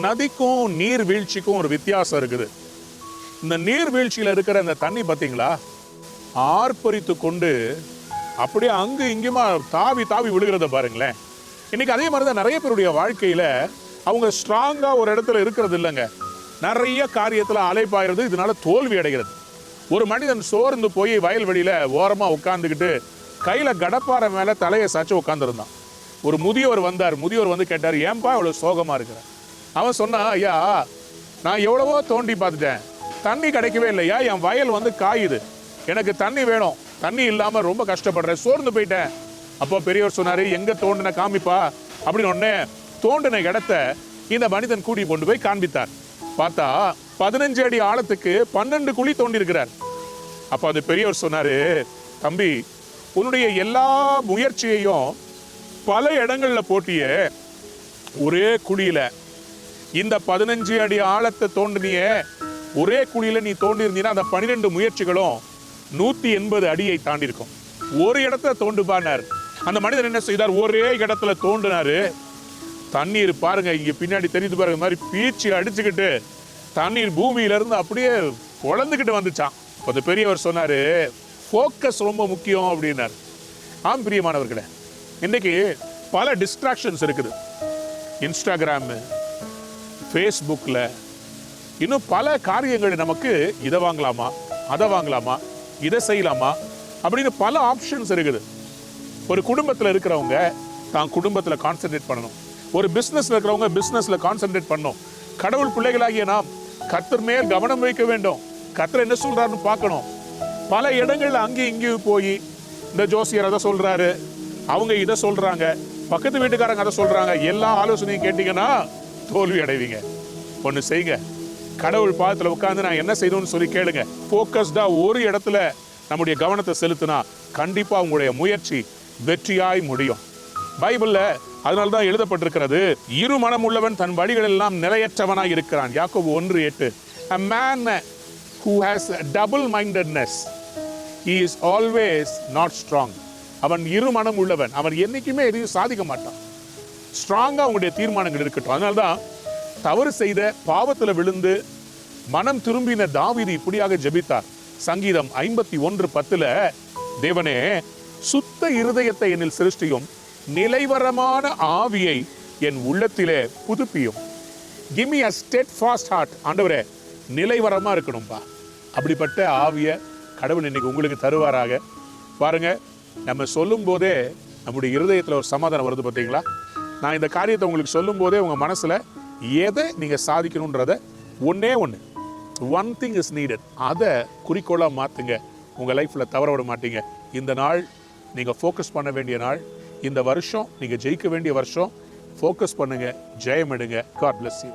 நதிக்கும் நீர்வீழ்ச்சிக்கும் ஒரு வித்தியாசம் இருக்குது. இந்த நீர்வீழ்ச்சியில இருக்கிற இந்த தண்ணி பார்த்தீங்களா, ஆர்ப்பரித்து கொண்டு அப்படியே அங்கு இங்குமா தாவி தாவி விழுகிறத பாருங்களேன். இன்னைக்கு அதே மாதிரி தான் நிறைய பேருடைய வாழ்க்கையில அவங்க ஸ்ட்ராங்கா ஒரு இடத்துல இருக்கிறது இல்லைங்க. நிறைய காரியத்துல அலைப்பாயிறது, இதனால தோல்வி அடைகிறது. ஒரு மனிதன் சோர்ந்து போய் வயல்வெளியில ஓரமா உட்கார்ந்துக்கிட்டு கையில கடப்பாறை மேல தலையை சாச்சு உட்கார்ந்துருந்தான். ஒரு முதியவர் வந்தார். முதியவர் வந்து கேட்டார், ஏன்பா இவ்வளவு சோகமா இருக்கிற? அவன் சொன்னா, ஐயா நான் எவ்வளவோ தோண்டி பார்த்துட்டேன், தண்ணி கிடைக்கவே இல்லையா, என் வயல் வந்து காயுது, எனக்கு தண்ணி வேணும், தண்ணி இல்லாம ரொம்ப கஷ்டப்படுறேன், சோர்ந்து போயிட்டேன். அப்போ பெரியவர் சொன்னாரு, எங்க தோண்டின காமிப்பா அப்படின்னு. உடனே தோண்டின இடத்த இந்த மனிதன் கூடி கொண்டு போய் காண்பித்தார். பார்த்தா 15 அடி ஆழத்துக்கு 12 குழி தோண்டி இருக்கிறார். அப்ப அந்த பெரியவர் சொன்னாரு, தம்பி உன்னுடைய எல்லா முயற்சியையும் பல இடங்கள்ல போட்டிய ஒரே குழியில, இந்த 15 அடி ஆழத்தை தோண்டினிய ஒரே குழியில நீ தோண்டி இருந்தீங்கன்னா அந்த 12 முயற்சிகளும் 180 அடியை தாண்டி இருக்கும். ஒரு இடத்துல தோண்டுபானார். அந்த மனிதன் என்ன செய்தார், ஒரே இடத்துல தோண்டினாரு. தண்ணீர் பாருங்க, இங்க பின்னாடி தெரியுது பாருங்க, மாதிரி பீச்சி அடிச்சுக்கிட்டு தண்ணீர் பூமியில இருந்து அப்படியே குழந்துக்கிட்டு வந்துச்சான். அந்த பெரியவர் சொன்னாரு, ஃபோக்கஸ் ரொம்ப முக்கியம் அப்படின்னாரு. ஆம் பிரியமானவர்களே, இன்னைக்கு பல டிஸ்ட்ராக்ஷன்ஸ் இருக்குது. இன்ஸ்டாகிராம், ஃபேஸ்புக்கில், இன்னும் பல காரியங்கள் நமக்கு இதை வாங்கலாமா, அதை வாங்கலாமா, இதை செய்யலாமா அப்படின்னு பல ஆப்ஷன்ஸ் இருக்குது. ஒரு குடும்பத்தில் இருக்கிறவங்க தான் குடும்பத்தில் கான்சென்ட்ரேட் பண்ணணும். ஒரு பிஸ்னஸில் இருக்கிறவங்க பிஸ்னஸில் கான்சென்ட்ரேட் பண்ணணும். கடவுள் பிள்ளைகளாகிய நாம் கர்த்தர் மேல் கவனம் வைக்க வேண்டும். கர்த்தர் என்ன சொல்றாருன்னு பார்க்கணும். பல இடங்கள்ல அங்கேயும் இங்கேயும் போய் இந்த ஜோசியர் அதை சொல்றாரு, அவங்க இதை சொல்றாங்க, பக்கத்து வீட்டுக்காரங்க அதை சொல்றாங்க, எல்லா ஆலோசனையும் கேட்டீங்கன்னா தோல்வி அடைவீங்க. ஒன்று செய்யுங்க, கடவுள் பாதத்தில் உட்கார்ந்து நான் என்ன செய்யணும்னு சொல்லி கேளுங்க. ஃபோக்கஸ்டா ஒரு இடத்துல நம்முடைய கவனத்தை செலுத்தினா கண்டிப்பா உங்களுடைய முயற்சி வெற்றியாய் முடியும். பைபிள்ல அதனால்தான் எழுதப்பட்டிருக்கிறது, இரு மனம் உள்ளவன் தன் வழிகள் எல்லாம் நிலையற்றவனாய் இருக்கிறான். யாக்கோபு 1:8. A man who has a double mindedness, he is always not strong. அவன் இரு மனம் உள்ளவன், அவன் என்னைக்குமே எதையும் சாதிக்க மாட்டான். ஸ்ட்ராங்கா உங்களுடைய தீர்மானங்கள் இருக்கட்டும். அதனால்தான் தவறு செய்த பாவத்தில் விழுந்து மனம் திரும்பின தாவீது இப்படியாக ஜெபித்தார். சங்கீதம் 51:10, தேவனே சுத்த இருதயத்தை என்னில் சிருஷ்டியும், நிலைவரமான ஆவியை என் உள்ளத்திலே புதுப்பியும். Give me a steadfast heart. ஆண்டவரே நிலைவரமா இருக்கணும்பா. அப்படிப்பட்ட ஆவியை கடவுள் இன்னைக்கு உங்களுக்கு தருவாராக. பாருங்க, நம்ம சொல்லும் போதே நம்முடைய இருதயத்தில் ஒரு சமாதானம் வருது பார்த்தீங்களா. நான் இந்த காரியத்தை உங்களுக்கு சொல்லும் போதே உங்க மனசுல எதை நீங்க சாதிக்கணும்ன்றத ஒன்னே ஒன்று, ஒன் திங் இஸ் நீடட், அதை குறிக்கோளாக மாற்றுங்க. உங்கள் லைஃப்பில் தவற விட மாட்டீங்க. இந்த நாள் நீங்கள் ஃபோக்கஸ் பண்ண வேண்டிய நாள். இந்த வருஷம் நீங்கள் ஜெயிக்க வேண்டிய வருஷம். ஃபோக்கஸ் பண்ணுங்க, ஜெயம் எடுங்க. God bless you.